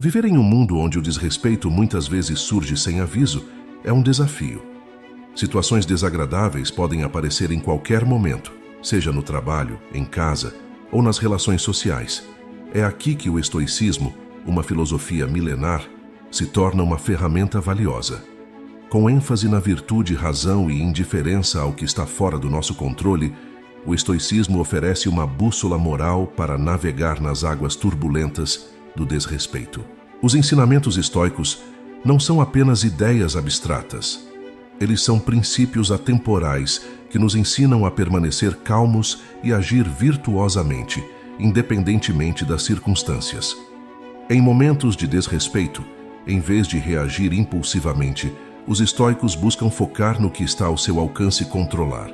Viver em um mundo onde o desrespeito muitas vezes surge sem aviso é um desafio. Situações desagradáveis podem aparecer em qualquer momento, seja no trabalho, em casa ou nas relações sociais. É aqui que o estoicismo, uma filosofia milenar, se torna uma ferramenta valiosa. Com ênfase na virtude, razão e indiferença ao que está fora do nosso controle, o estoicismo oferece uma bússola moral para navegar nas águas turbulentas do desrespeito. Os ensinamentos estoicos não são apenas ideias abstratas. Eles são princípios atemporais que nos ensinam a permanecer calmos e agir virtuosamente, independentemente das circunstâncias. Em momentos de desrespeito, em vez de reagir impulsivamente, os estoicos buscam focar no que está ao seu alcance controlar.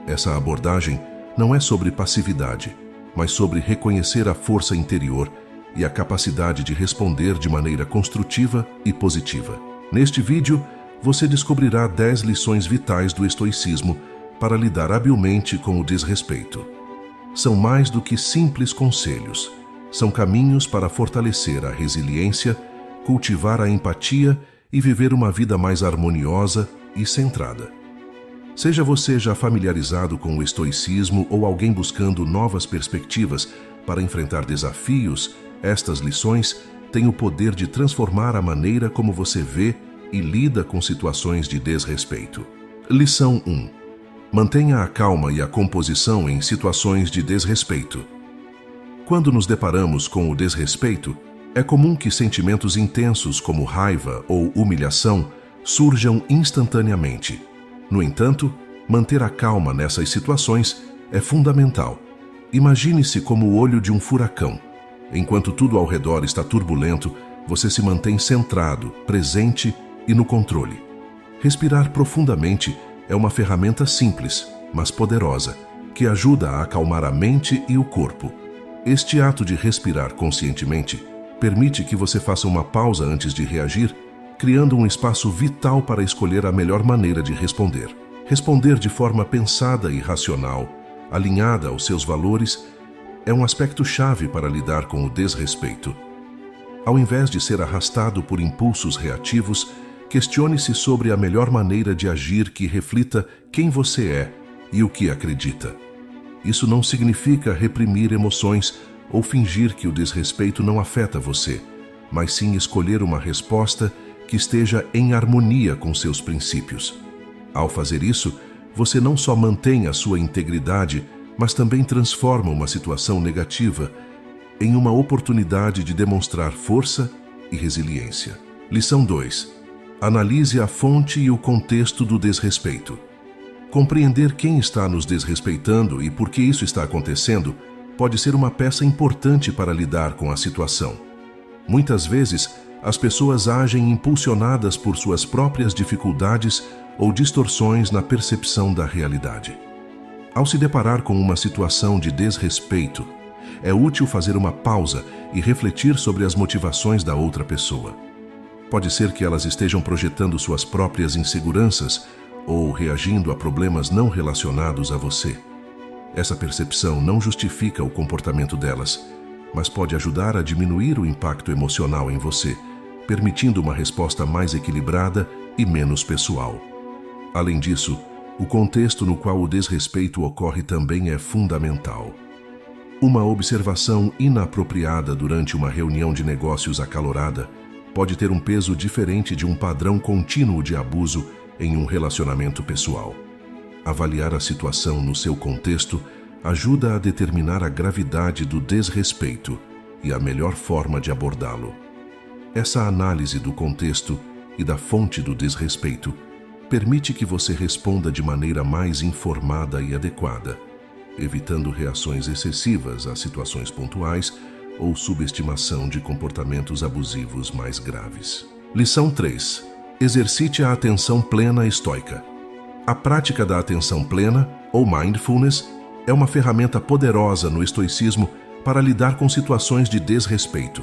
Essa abordagem não é sobre passividade, mas sobre reconhecer a força interior e a capacidade de responder de maneira construtiva e positiva. Neste vídeo, você descobrirá 10 lições vitais do estoicismo para lidar habilmente com o desrespeito. São mais do que simples conselhos. São caminhos para fortalecer a resiliência, cultivar a empatia e viver uma vida mais harmoniosa e centrada. Seja você já familiarizado com o estoicismo ou alguém buscando novas perspectivas para enfrentar desafios, estas lições têm o poder de transformar a maneira como você vê e lida com situações de desrespeito. Lição 1. Mantenha a calma e a composição em situações de desrespeito. Quando nos deparamos com o desrespeito, é comum que sentimentos intensos como raiva ou humilhação surjam instantaneamente. No entanto, manter a calma nessas situações é fundamental. Imagine-se como o olho de um furacão. Enquanto tudo ao redor está turbulento, você se mantém centrado, presente e no controle. Respirar profundamente é uma ferramenta simples, mas poderosa, que ajuda a acalmar a mente e o corpo. Este ato de respirar conscientemente permite que você faça uma pausa antes de reagir, criando um espaço vital para escolher a melhor maneira de responder. Responder de forma pensada e racional, alinhada aos seus valores, é um aspecto-chave para lidar com o desrespeito. Ao invés de ser arrastado por impulsos reativos, questione-se sobre a melhor maneira de agir que reflita quem você é e o que acredita. Isso não significa reprimir emoções ou fingir que o desrespeito não afeta você, mas sim escolher uma resposta que esteja em harmonia com seus princípios. Ao fazer isso, você não só mantém a sua integridade, mas também transforma uma situação negativa em uma oportunidade de demonstrar força e resiliência. Lição 2. Analise a fonte e o contexto do desrespeito. Compreender quem está nos desrespeitando e por que isso está acontecendo pode ser uma peça importante para lidar com a situação. Muitas vezes, as pessoas agem impulsionadas por suas próprias dificuldades ou distorções na percepção da realidade. Ao se deparar com uma situação de desrespeito, é útil fazer uma pausa e refletir sobre as motivações da outra pessoa. Pode ser que elas estejam projetando suas próprias inseguranças ou reagindo a problemas não relacionados a você. Essa percepção não justifica o comportamento delas, mas pode ajudar a diminuir o impacto emocional em você, permitindo uma resposta mais equilibrada e menos pessoal. Além disso, o contexto no qual o desrespeito ocorre também é fundamental. Uma observação inapropriada durante uma reunião de negócios acalorada pode ter um peso diferente de um padrão contínuo de abuso em um relacionamento pessoal. Avaliar a situação no seu contexto ajuda a determinar a gravidade do desrespeito e a melhor forma de abordá-lo. Essa análise do contexto e da fonte do desrespeito permite que você responda de maneira mais informada e adequada, evitando reações excessivas a situações pontuais ou subestimação de comportamentos abusivos mais graves. Lição 3. Exercite a atenção plena estoica. A prática da atenção plena, ou mindfulness, é uma ferramenta poderosa no estoicismo para lidar com situações de desrespeito.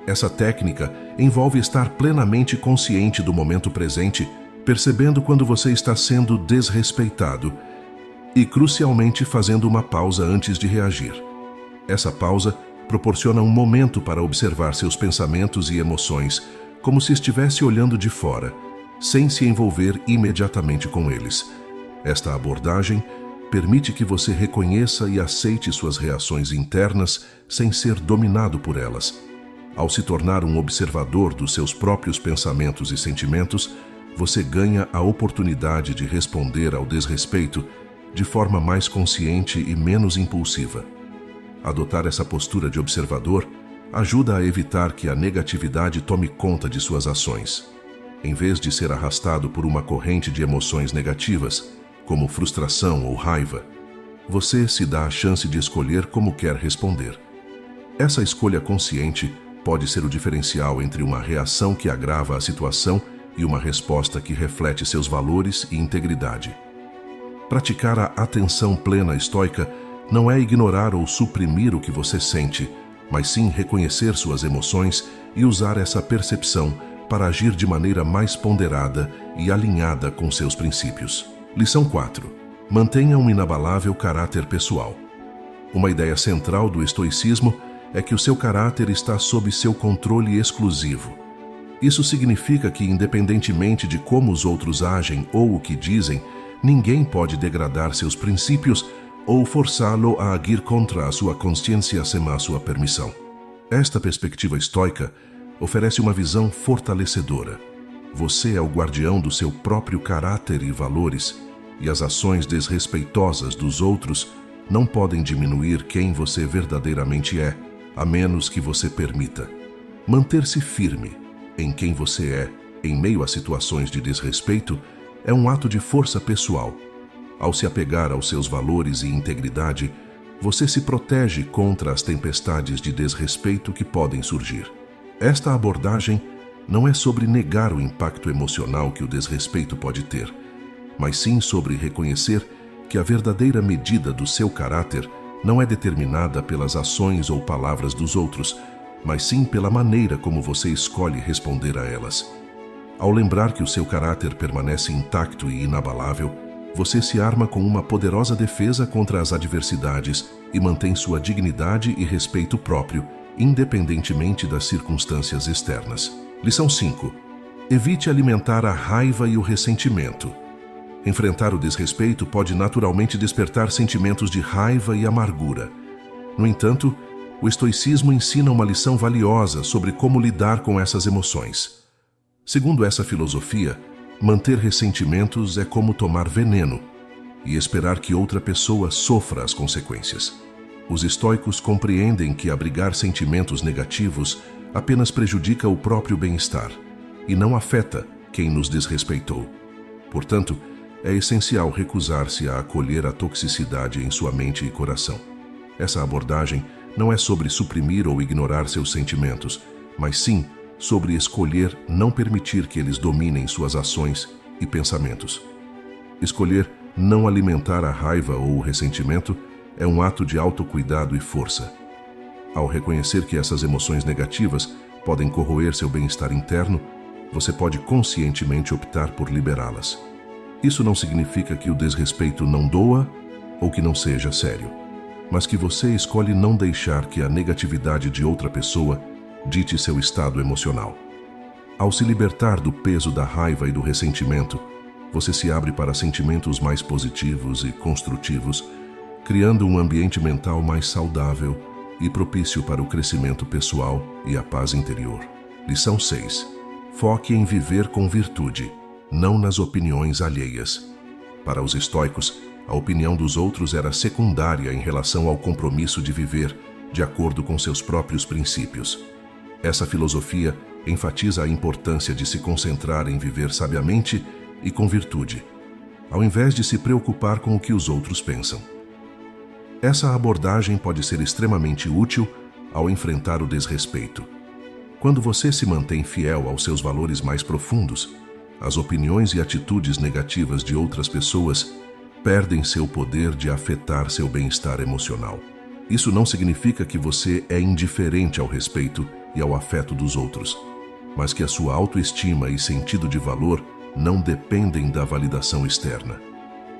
Essa técnica envolve estar plenamente consciente do momento presente, percebendo quando você está sendo desrespeitado e, crucialmente, fazendo uma pausa antes de reagir. Essa pausa proporciona um momento para observar seus pensamentos e emoções, como se estivesse olhando de fora, sem se envolver imediatamente com eles. Esta abordagem permite que você reconheça e aceite suas reações internas sem ser dominado por elas. Ao se tornar um observador dos seus próprios pensamentos e sentimentos, você ganha a oportunidade de responder ao desrespeito de forma mais consciente e menos impulsiva. Adotar essa postura de observador ajuda a evitar que a negatividade tome conta de suas ações. Em vez de ser arrastado por uma corrente de emoções negativas, como frustração ou raiva, você se dá a chance de escolher como quer responder. Essa escolha consciente pode ser o diferencial entre uma reação que agrava a situação e uma resposta que reflete seus valores e integridade. Praticar a atenção plena estoica não é ignorar ou suprimir o que você sente, mas sim reconhecer suas emoções e usar essa percepção para agir de maneira mais ponderada e alinhada com seus princípios. Lição 4. Mantenha um inabalável caráter pessoal. Uma ideia central do estoicismo é que o seu caráter está sob seu controle exclusivo. Isso significa que, independentemente de como os outros agem ou o que dizem, ninguém pode degradar seus princípios ou forçá-lo a agir contra a sua consciência sem a sua permissão. Esta perspectiva estoica oferece uma visão fortalecedora. Você é o guardião do seu próprio caráter e valores, e as ações desrespeitosas dos outros não podem diminuir quem você verdadeiramente é, a menos que você permita. Manter-se firme em quem você é, em meio a situações de desrespeito, é um ato de força pessoal. Ao se apegar aos seus valores e integridade, você se protege contra as tempestades de desrespeito que podem surgir. Esta abordagem não é sobre negar o impacto emocional que o desrespeito pode ter, mas sim sobre reconhecer que a verdadeira medida do seu caráter não é determinada pelas ações ou palavras dos outros, mas sim pela maneira como você escolhe responder a elas. Ao lembrar que o seu caráter permanece intacto e inabalável, você se arma com uma poderosa defesa contra as adversidades e mantém sua dignidade e respeito próprio, independentemente das circunstâncias externas. Lição 5. Evite alimentar a raiva e o ressentimento. Enfrentar o desrespeito pode naturalmente despertar sentimentos de raiva e amargura. No entanto, o estoicismo ensina uma lição valiosa sobre como lidar com essas emoções. Segundo essa filosofia, manter ressentimentos é como tomar veneno e esperar que outra pessoa sofra as consequências. Os estoicos compreendem que abrigar sentimentos negativos apenas prejudica o próprio bem-estar e não afeta quem nos desrespeitou. Portanto, é essencial recusar-se a acolher a toxicidade em sua mente e coração. Essa abordagem não é sobre suprimir ou ignorar seus sentimentos, mas sim sobre escolher não permitir que eles dominem suas ações e pensamentos. Escolher não alimentar a raiva ou o ressentimento é um ato de autocuidado e força. Ao reconhecer que essas emoções negativas podem corroer seu bem-estar interno, você pode conscientemente optar por liberá-las. Isso não significa que o desrespeito não doa ou que não seja sério, mas que você escolhe não deixar que a negatividade de outra pessoa dite seu estado emocional. Ao se libertar do peso da raiva e do ressentimento, você se abre para sentimentos mais positivos e construtivos, criando um ambiente mental mais saudável e propício para o crescimento pessoal e a paz interior. Lição 6. Foque em viver com virtude, não nas opiniões alheias. Para os estoicos, a opinião dos outros era secundária em relação ao compromisso de viver de acordo com seus próprios princípios. Essa filosofia enfatiza a importância de se concentrar em viver sabiamente e com virtude, ao invés de se preocupar com o que os outros pensam. Essa abordagem pode ser extremamente útil ao enfrentar o desrespeito. Quando você se mantém fiel aos seus valores mais profundos, as opiniões e atitudes negativas de outras pessoas perdem seu poder de afetar seu bem-estar emocional. Isso não significa que você é indiferente ao respeito e ao afeto dos outros, mas que a sua autoestima e sentido de valor não dependem da validação externa.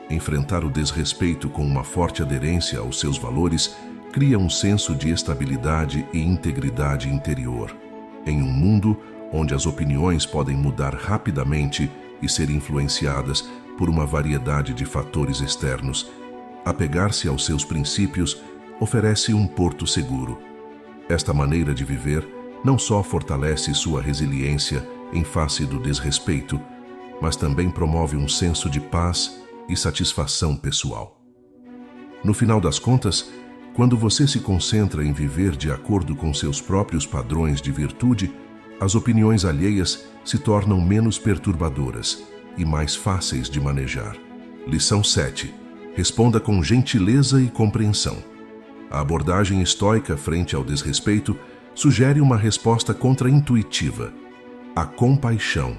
Enfrentar o desrespeito com uma forte aderência aos seus valores cria um senso de estabilidade e integridade interior. Em um mundo onde as opiniões podem mudar rapidamente e ser influenciadas por uma variedade de fatores externos, apegar-se aos seus princípios oferece um porto seguro. Esta maneira de viver não só fortalece sua resiliência em face do desrespeito, mas também promove um senso de paz e satisfação pessoal. No final das contas, quando você se concentra em viver de acordo com seus próprios padrões de virtude, as opiniões alheias se tornam menos perturbadoras e mais fáceis de manejar. Lição 7. Responda com gentileza e compreensão. A abordagem estoica frente ao desrespeito sugere uma resposta contraintuitiva: a compaixão.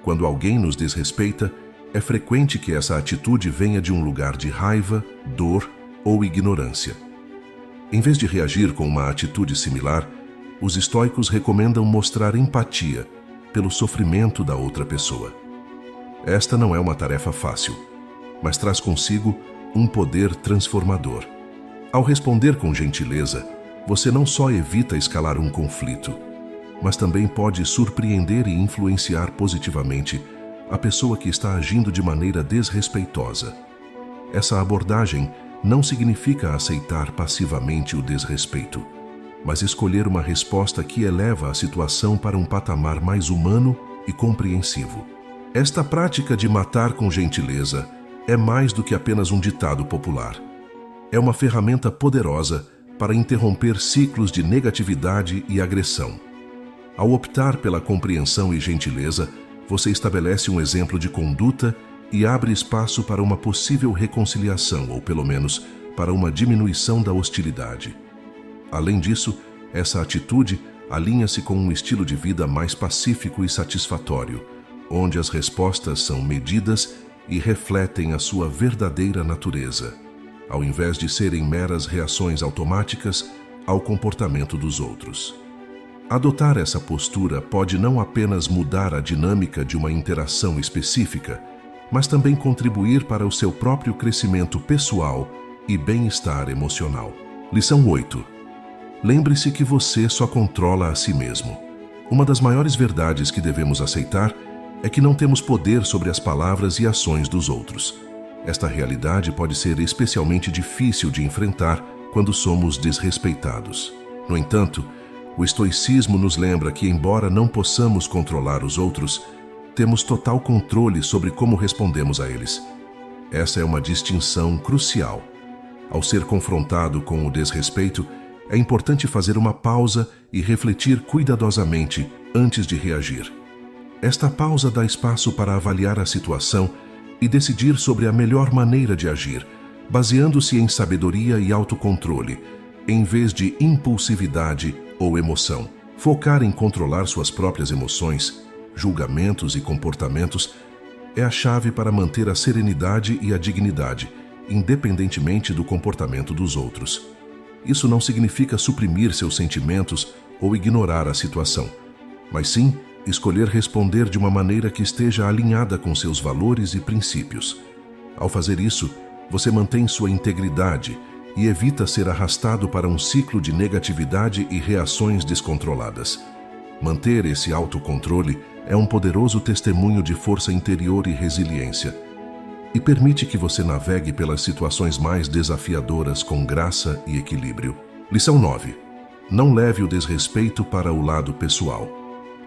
Quando alguém nos desrespeita, é frequente que essa atitude venha de um lugar de raiva, dor ou ignorância. Em vez de reagir com uma atitude similar, os estoicos recomendam mostrar empatia pelo sofrimento da outra pessoa. Esta não é uma tarefa fácil, mas traz consigo um poder transformador. Ao responder com gentileza, você não só evita escalar um conflito, mas também pode surpreender e influenciar positivamente a pessoa que está agindo de maneira desrespeitosa. Essa abordagem não significa aceitar passivamente o desrespeito, mas escolher uma resposta que eleva a situação para um patamar mais humano e compreensivo. Esta prática de matar com gentileza é mais do que apenas um ditado popular. É uma ferramenta poderosa para interromper ciclos de negatividade e agressão. Ao optar pela compreensão e gentileza, você estabelece um exemplo de conduta e abre espaço para uma possível reconciliação, ou pelo menos para uma diminuição da hostilidade. Além disso, essa atitude alinha-se com um estilo de vida mais pacífico e satisfatório, onde as respostas são medidas e refletem a sua verdadeira natureza, ao invés de serem meras reações automáticas ao comportamento dos outros. Adotar essa postura pode não apenas mudar a dinâmica de uma interação específica, mas também contribuir para o seu próprio crescimento pessoal e bem-estar emocional. Lição 8. Lembre-se que você só controla a si mesmo. Uma das maiores verdades que devemos aceitar é que não temos poder sobre as palavras e ações dos outros. Esta realidade pode ser especialmente difícil de enfrentar quando somos desrespeitados. No entanto, o estoicismo nos lembra que, embora não possamos controlar os outros, temos total controle sobre como respondemos a eles. Essa é uma distinção crucial. Ao ser confrontado com o desrespeito, é importante fazer uma pausa e refletir cuidadosamente antes de reagir. Esta pausa dá espaço para avaliar a situação e decidir sobre a melhor maneira de agir, baseando-se em sabedoria e autocontrole, em vez de impulsividade ou emoção. Focar em controlar suas próprias emoções, julgamentos e comportamentos é a chave para manter a serenidade e a dignidade, independentemente do comportamento dos outros. Isso não significa suprimir seus sentimentos ou ignorar a situação, mas sim escolher responder de uma maneira que esteja alinhada com seus valores e princípios. Ao fazer isso, você mantém sua integridade e evita ser arrastado para um ciclo de negatividade e reações descontroladas. Manter esse autocontrole é um poderoso testemunho de força interior e resiliência, e permite que você navegue pelas situações mais desafiadoras com graça e equilíbrio. Lição 9. Não leve o desrespeito para o lado pessoal.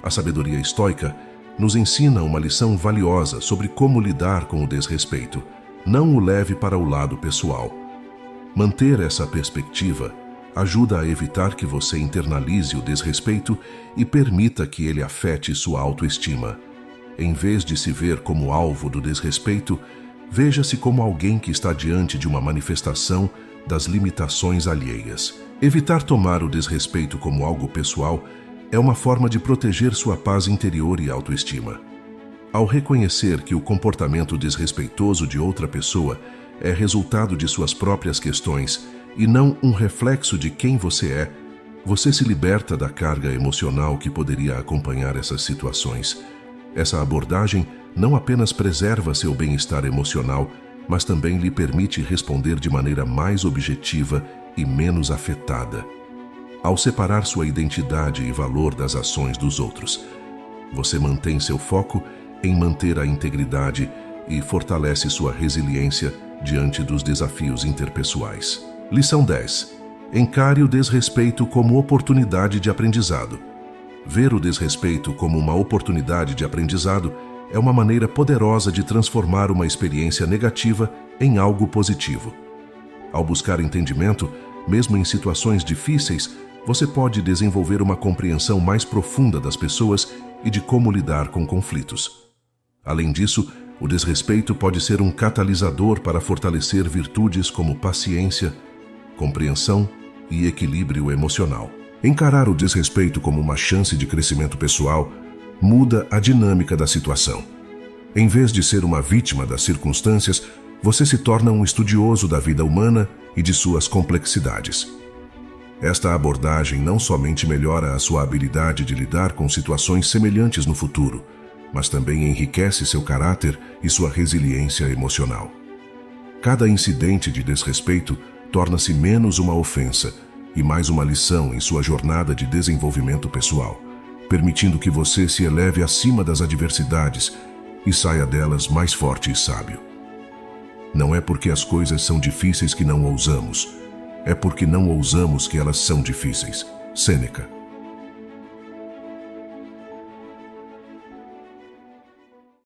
A sabedoria estoica nos ensina uma lição valiosa sobre como lidar com o desrespeito. Não o leve para o lado pessoal. Manter essa perspectiva ajuda a evitar que você internalize o desrespeito e permita que ele afete sua autoestima. Em vez de se ver como alvo do desrespeito, veja-se como alguém que está diante de uma manifestação das limitações alheias. Evitar tomar o desrespeito como algo pessoal é uma forma de proteger sua paz interior e autoestima. Ao reconhecer que o comportamento desrespeitoso de outra pessoa é resultado de suas próprias questões e não um reflexo de quem você é, você se liberta da carga emocional que poderia acompanhar essas situações. Essa abordagem não apenas preserva seu bem-estar emocional, mas também lhe permite responder de maneira mais objetiva e menos afetada. Ao separar sua identidade e valor das ações dos outros, você mantém seu foco em manter a integridade e fortalece sua resiliência diante dos desafios interpessoais. Lição 10. Encare o desrespeito como oportunidade de aprendizado. Ver o desrespeito como uma oportunidade de aprendizado é uma maneira poderosa de transformar uma experiência negativa em algo positivo. Ao buscar entendimento, mesmo em situações difíceis, você pode desenvolver uma compreensão mais profunda das pessoas e de como lidar com conflitos. Além disso, o desrespeito pode ser um catalisador para fortalecer virtudes como paciência, compreensão e equilíbrio emocional. Encarar o desrespeito como uma chance de crescimento pessoal muda a dinâmica da situação. Em vez de ser uma vítima das circunstâncias, você se torna um estudioso da vida humana e de suas complexidades. Esta abordagem não somente melhora a sua habilidade de lidar com situações semelhantes no futuro, mas também enriquece seu caráter e sua resiliência emocional. Cada incidente de desrespeito torna-se menos uma ofensa e mais uma lição em sua jornada de desenvolvimento pessoal, permitindo que você se eleve acima das adversidades e saia delas mais forte e sábio. Não é porque as coisas são difíceis que não ousamos, é porque não ousamos que elas são difíceis. Sêneca.